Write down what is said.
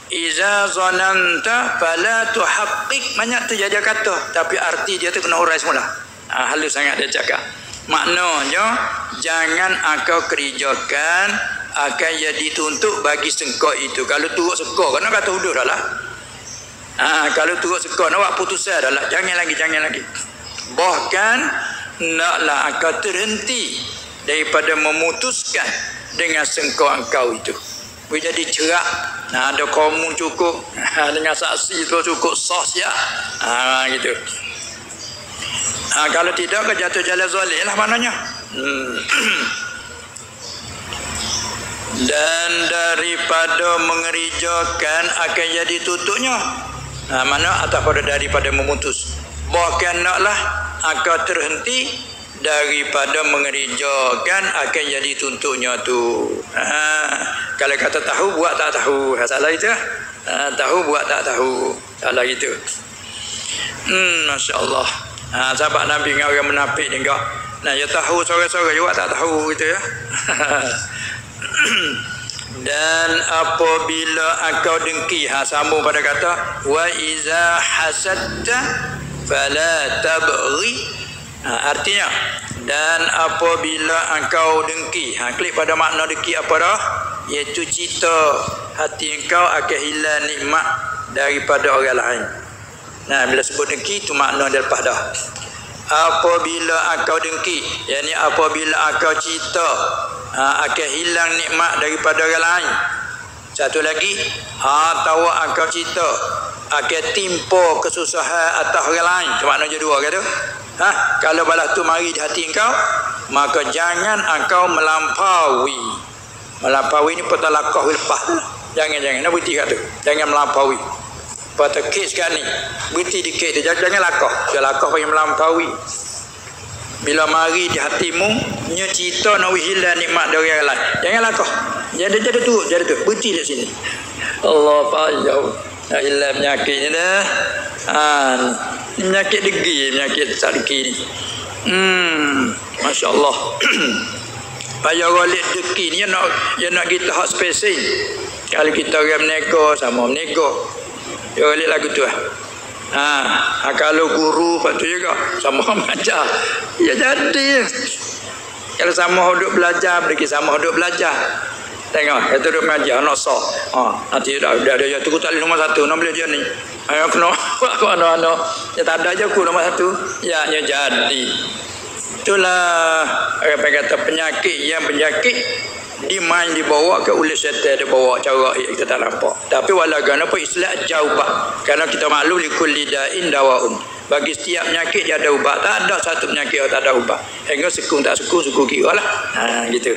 Iza zananta fala tuhaqqiq. Banyak tu dia kata, tapi arti dia tu kena urai semula. Halus sangat dia cakap. Maknanya jangan engkau kerjakan akan jadi tuntut bagi sengkok itu. Kalau turut sengkok kena kata hudud dah lah. Kalau turut sengkok nak buat putusan dah lah. Jangan lagi. Bahkan naklah engkau terhenti daripada memutuskan dengan sengkok engkau itu. Boleh jadi cerak. Ada komun cukup. Dengan saksi tu cukup sah siap. Gitu. Kalau tidak, kau jatuh jalan zalim lah maknanya. Dan daripada mengerijakan akan jadi tutupnya. Mana atas pada daripada memutus. Bahkan naklah akan terhenti daripada mengerijakan akan jadi tuntutnya tu. Kalau kata tahu buat tak tahu, salah itu. Tahu buat tak tahu, salah itu. Masya Allah. Sahabat Nabi dengan orang menafik ni enggak. Nah, dia tahu sore-sore juga tak tahu gitu ya. Dan apabila engkau dengki, sambung pada kata wa iza hasadta fala tabghi. Artinya, dan apabila engkau dengki, klik pada makna dengki apa dah? Iaitu cita hati engkau akan hilang nikmat daripada orang lain. Bila sebut dengki tu makna dia lepas dah. Apabila engkau dengki, yakni apabila engkau cita akan hilang nikmat daripada orang lain. Satu lagi, tahu engkau cita akan timpa kesusahan atas orang lain. Tu makna je dua kata. Kalau balas tu mari di hati engkau, maka jangan engkau melampaui. Melampaui ni petalakah lepas tu. Jangan nak berhenti kat tu. Jangan melampaui. Pada kes sekarang ni, berhenti dikit tu. Jangan lakah. Jangan lakah bagi melampaui. Bila mari di hatimu, nya cita nak hilang nikmat dari orang lain. Jangan lakah. Jadi tu. Berhenti di sini. Allah payah. Nak hilang penyakit ni dah. Penyakit degi, penyakit tak degi ni. Masya Allah. Payah golik degi ni yang nak kita hak spesifik. Kalau kita orang menego sama menego. Dia golik lagu tu kalau guru patut juga sama mengajar. Ya jadi. Kalau sama hidup belajar, pergi sama hidup belajar. Tengok, kita duduk mengajar, nak sah. Nanti dah dia tu tak boleh nombor satu, nak boleh dia ni. Kena mana-mana. Ya tak ada je aku nombor satu. Ya jadi. Itulah apa kata penyakit dimain dibawa ke oleh syaitan, dia bawa cara kita tak nampak. Tapi walaupun apa Islam jauh bah. Kerana kita maklum likulli da'in dawaun. Bagi setiap penyakit dia ada ubat. Tak ada satu penyakit yang tak ada ubat. Hingga sekung tak sekung, suku kira lah. Gitu.